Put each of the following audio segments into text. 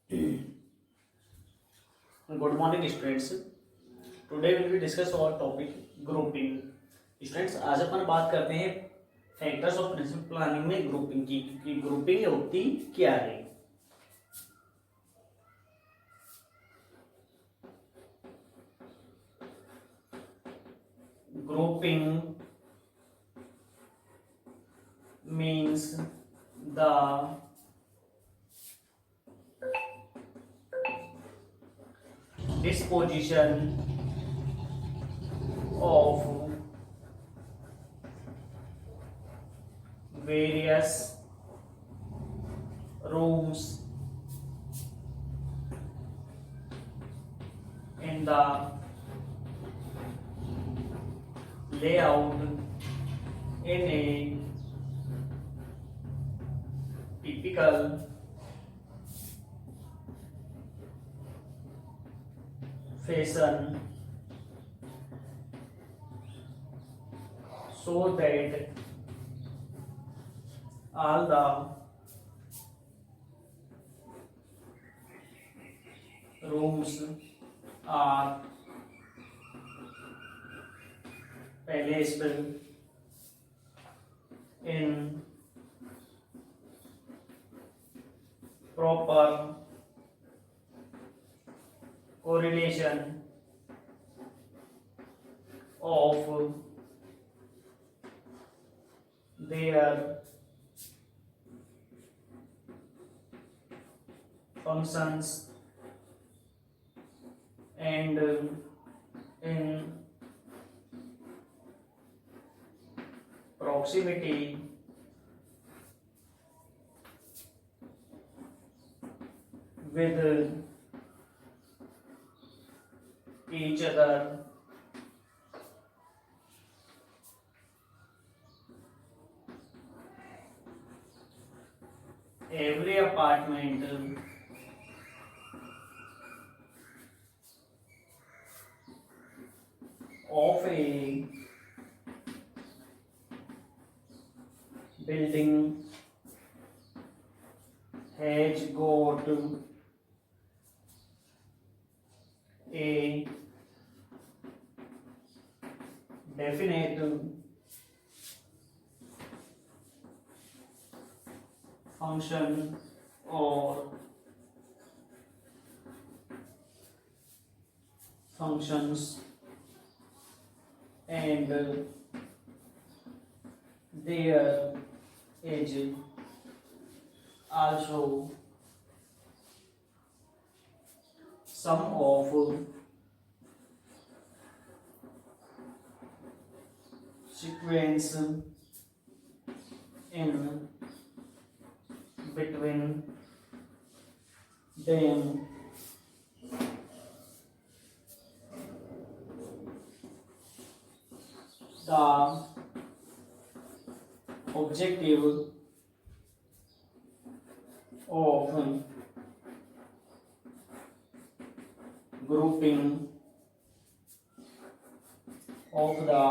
Good morning, students. Today we will discuss our topic grouping. Students, आज अपन बात करते हैं फैक्टर्स ऑफ प्रिंसिपल प्लानिंग में ग्रुपिंग की कि ग्रुपिंग होती क्या है। Grouping means the disposition of various rooms in the layout in a typical fashion so that all the rooms are placed in proper correlation of their functions and in proximity with each other. Every apartment of a building has got a definite function or functions, and there is also some of sequence in between them. The objective of grouping of the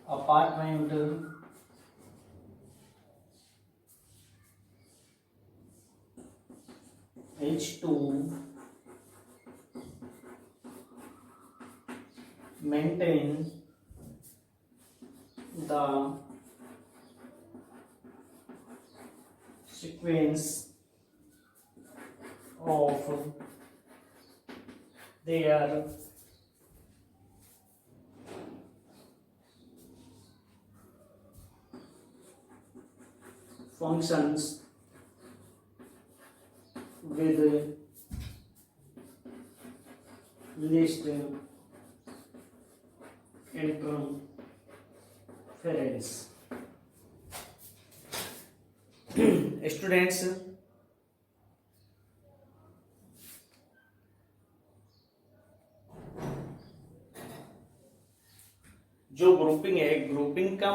apartment is to maintain the sequence of their functions with least interference. Students, जो grouping है, grouping का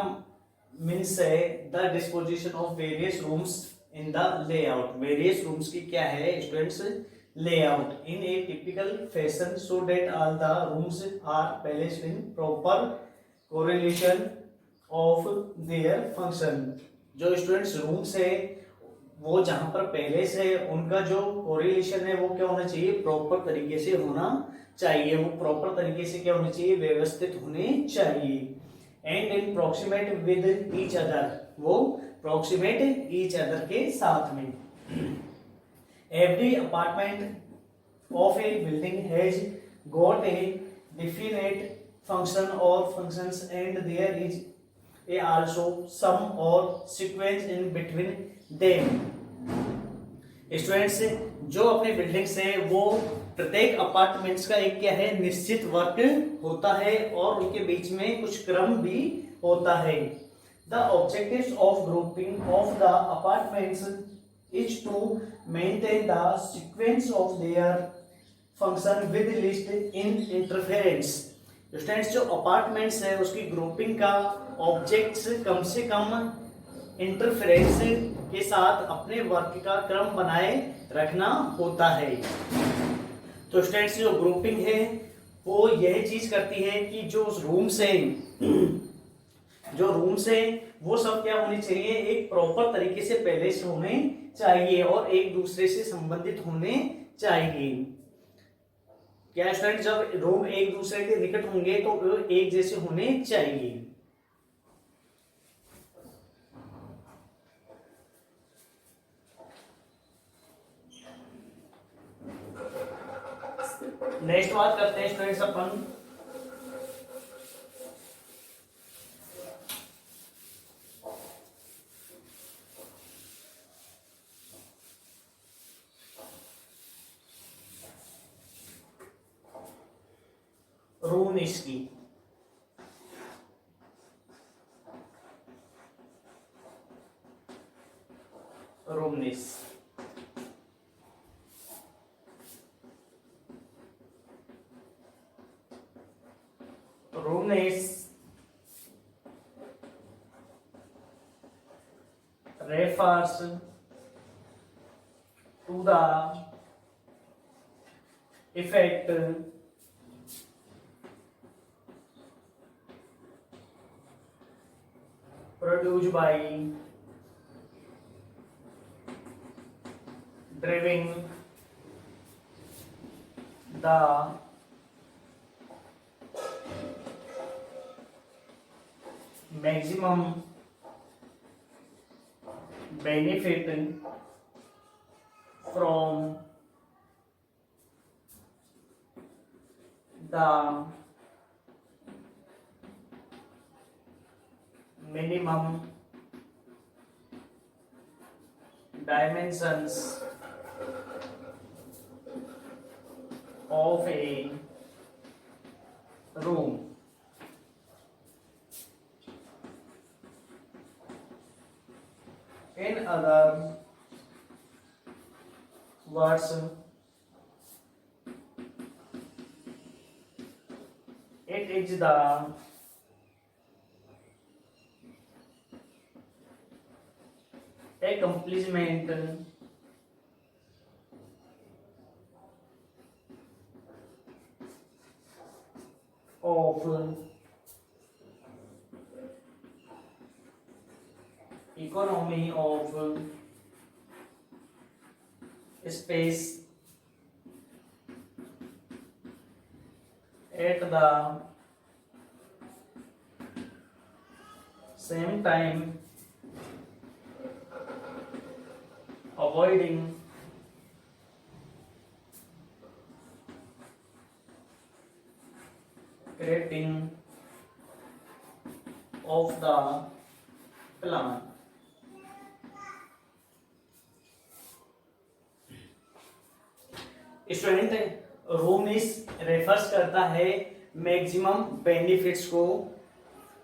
means है the disposition of various rooms in the layout. Various rooms की क्या है students? Layout in a typical fashion so that all the rooms are placed in proper correlation of their function. जो students rooms है वो जहां पर पहले से उनका जो कोरिलेशन है वो क्या होना चाहिए, प्रॉपर तरीके से होना चाहिए, वो प्रॉपर तरीके से क्या होना चाहिए, व्यवस्थित होने चाहिए। And in proximate with each other, वो प्रोक्सीमेट ईच अदर के साथ में। Every apartment of A building has got a definite function or functions and there is a also some or sequence in between them। Students जो अपने building से वो प्रत्येक apartments का एक क्या है, निश्चित वर्क होता है और उनके बीच में कुछ क्रम भी होता है। The objectives of grouping of the apartments is to maintain the sequence of their function with least in interference. Students जो अपार्टमेंट्स है उसकी ग्रुपिंग का ऑब्जेक्ट्स कम से कम इंटरफेरेंस के साथ अपने वर्क का क्रम बनाए रखना होता है। तो स्टूडेंट्स जो ग्रुपिंग है वो यह चीज करती है कि जो रूम्स है वो सब क्या होने चाहिए, एक प्रॉपर तरीके से पहले से होने चाहिए और एक दूसरे से संबंधित होने चाहिए। क्या स्टूडेंट, जब रूम एक दूसरे के निकट होंगे तो एक जैसे होने चाहिए। नेक्स्ट बात करते हैं स्टूडेंट्स अपन रूमनेस की। रूमनेस refers to the effect produced by driving the maximum benefit from the minimum dimensions of a room। In other words, it is the accomplishment of economy of space at the same time avoiding creating of the plan। Student, roominess refers करता है maximum benefits को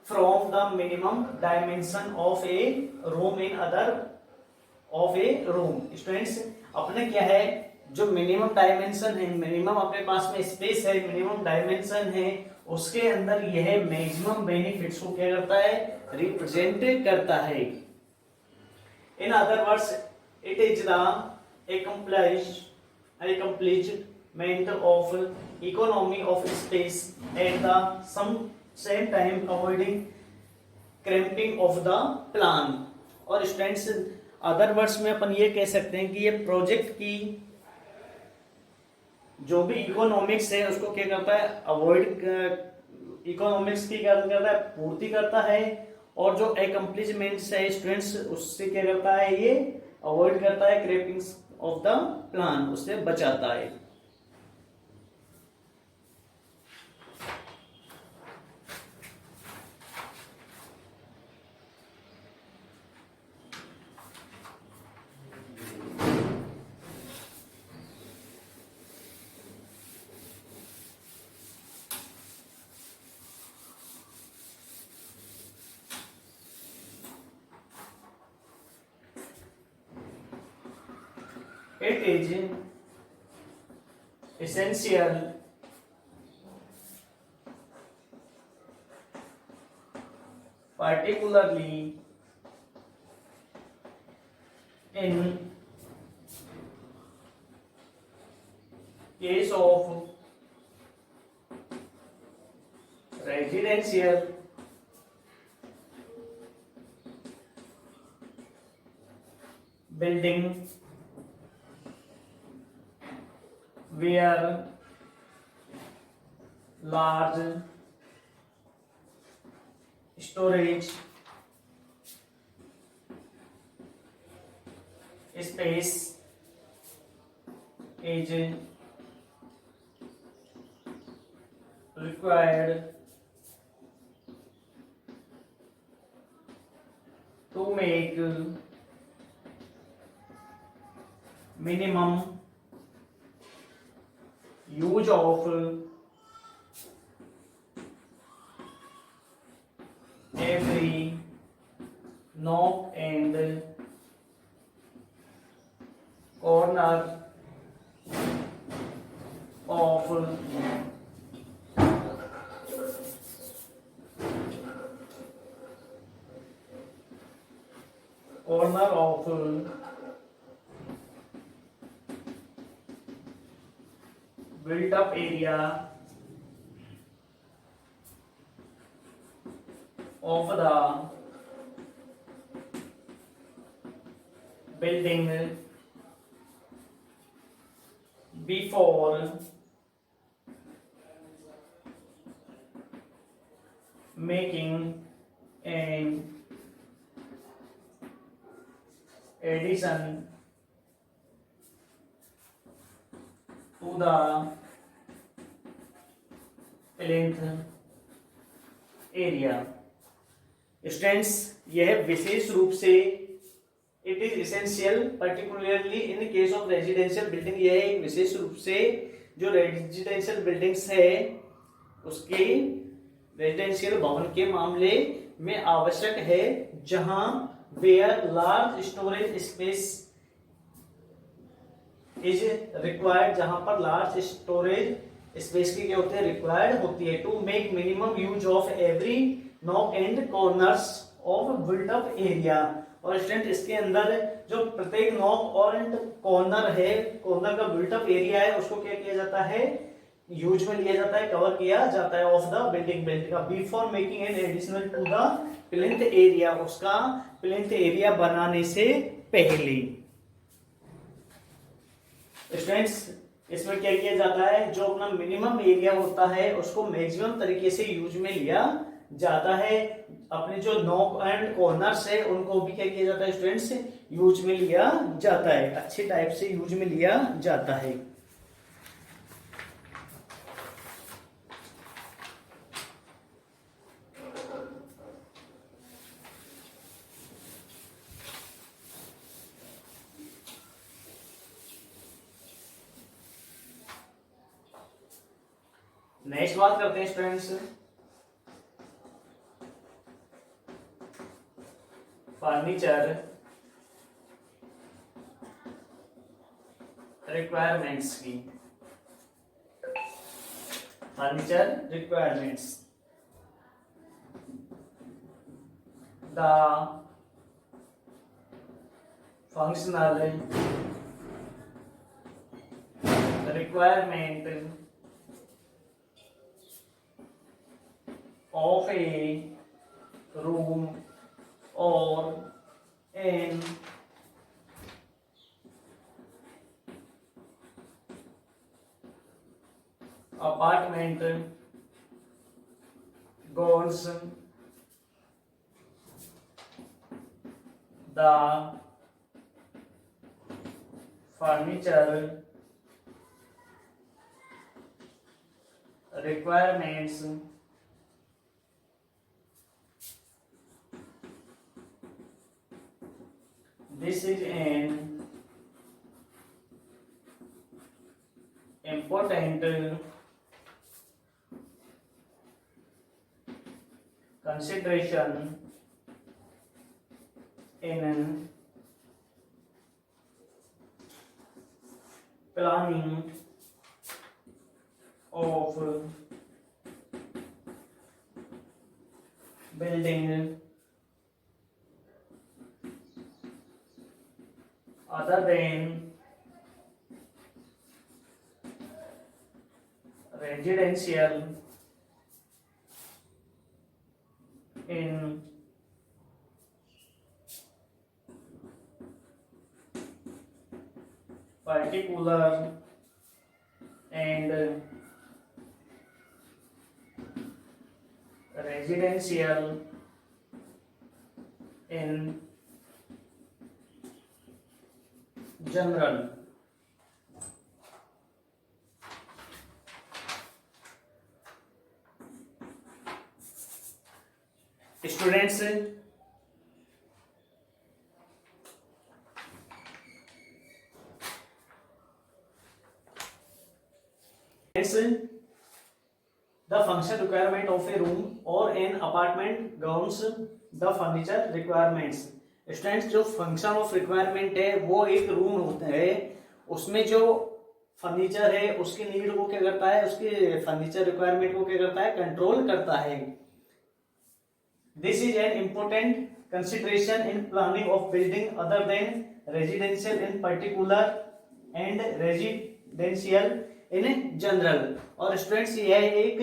from the minimum dimension of a room in other of a room. Students, अपने क्या है, जो minimum dimension है, minimum अपने पास में स्पेस है, मिनिमम डायमेंशन है, उसके अंदर यह मैक्सिमम बेनिफिट्स को क्या करता है, रिप्रेजेंट करता है। In other words, it is the accomplishment of economy of space at the same time avoiding cramping of the plan। और स्टूडेंट्स, अदर वर्ड्स में अपन ये कह सकते हैं कि ये प्रोजेक्ट की जो भी इकोनॉमिक्स है उसको क्या करता है, अवॉइड, इकोनॉमिक्स की क्या करता है, पूर्ति करता है, और जो एकम्प्लिशमेंट्स है स्टूडेंट्स उससे क्या करता है, ये अवॉइड करता है, क्रेपिंग्स ऑफ द प्लान उससे बचाता है। It is essential particularly in case of residential building where large storage space is required to make minimum use of every nook and corner of built up area of the building before making an addition to the plinth area। Students यह विशेष रूप से it is essential particularly in case of residential building, यह एक विशेष रूप से जो residential buildings है उसके रेजिडेंशियल भवन के मामले में आवश्यक है, जहां where large storage space is required, जहां पर लार्ज स्टोरेज स्पेस की क्या होती है, रिक्वायर्ड होती है, to make minimum use of every nook and corners of built up area. और स्टूडेंट इसके अंदर जो प्रत्येक नॉक और कॉर्नर है, कॉर्नर का बिल्ट अप एरिया है, उसको क्या किया जाता है, यूज में लिया जाता है, कवर किया जाता है ऑफ द बिल्डिंग बिल्ड का, before making an additional to the plinth area, उसका प्लिंथ एरिया बनाने से पहले। स्टूडेंट्स इसमें क्या किया जाता है, जो अपना मिनिमम एरिया होता है उसको मैक्सिमम तरीके से यूज में लिया जाता है, अपने जो नॉक एंड कॉर्नर्स है उनको भी क्या किया जाता है स्टूडेंट्स, यूज में लिया जाता है, अच्छे टाइप से यूज में लिया जाता है। नेक्स्ट बात करते हैं स्टूडेंट्स फर्नीचर रिक्वायरमेंट्स की। Furniture requirements, the functional requirement of a room or an apartment goes the furniture requirements this is an important consideration in planning of building other than residential in particular and residential in general. Students, the function requirement of a room or an apartment governs the furniture requirements. Students, जो function of requirement है वो एक room होता है, उसमें जो furniture है उसकी नीड को क्या करता है, उसके फर्नीचर रिक्वायरमेंट को क्या करता है, कंट्रोल करता है. This is an important consideration in planning of building other than residential in particular and residential in general. और स्टूडेंट्स, यह एक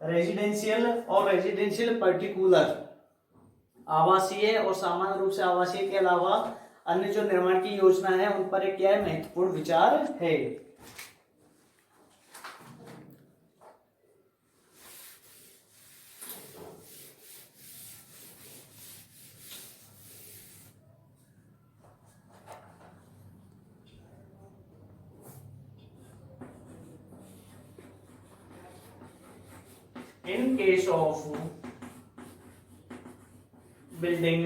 रेजिडेंशियल और रेजिडेंशियल पर्टिकुलर आवासीय और सामान्य रूप से आवासीय के अलावा अन्य जो निर्माण की योजना है उन पर एक क्या है, महत्वपूर्ण विचार है. In case of building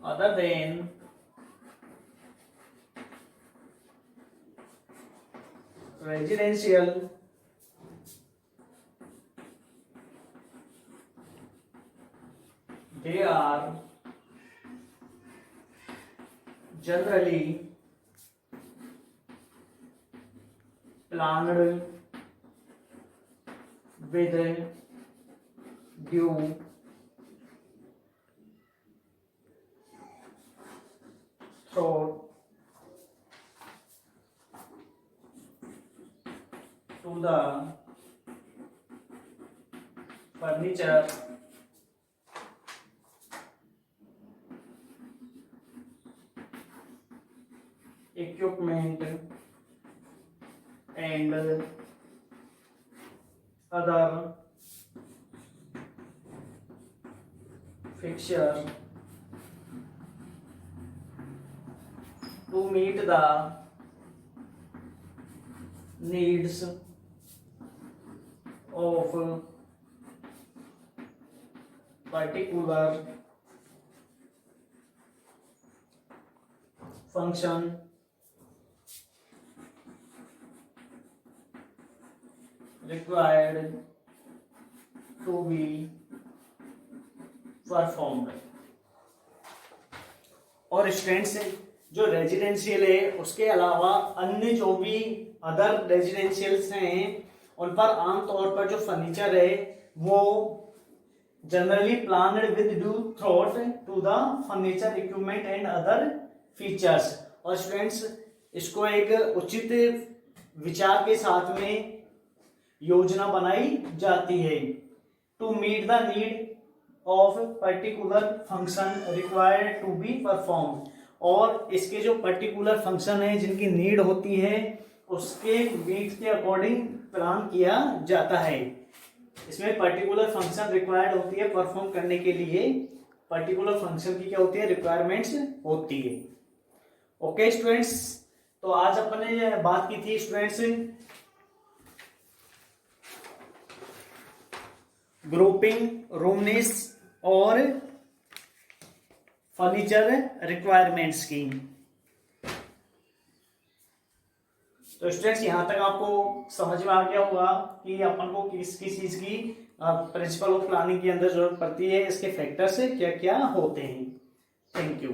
other than residential they are generally planned with due thought to the furniture equipment and other fixture to meet the needs of particular function required to be performed. और students, जो residential है उसके अलावा अन्य जो भी other रेजिडेंशियल्स हैं उन पर आमतौर पर जो फर्नीचर है वो generally planned with due thought to the furniture equipment and other features. और स्टूडेंट्स, इसको एक उचित विचार के साथ में योजना बनाई जाती है to meet the need of particular function required to be perform. और इसके जो पर्टिकुलर फंक्शन है जिनकी नीड होती है उसके नीड्स के अकॉर्डिंग प्लान किया जाता है। इसमें पर्टिकुलर फंक्शन रिक्वायर्ड होती है परफॉर्म करने के लिए, पर्टिकुलर फंक्शन की क्या होती है, रिक्वायरमेंट्स होती है। ओके स्टूडेंट्स, तो आज अपन ने बात की थी स्टूडेंट्स ग्रुपिंग, रूमनेस और फर्नीचर रिक्वायरमेंट्स की। तो स्टूडेंट्स यहाँ तक आपको समझ में आ गया होगा कि अपन को किस किस चीज की प्रिंसिपल ऑफ प्लानिंग के अंदर जरूरत पड़ती है, इसके फैक्टर्स क्या क्या होते हैं। Thank you.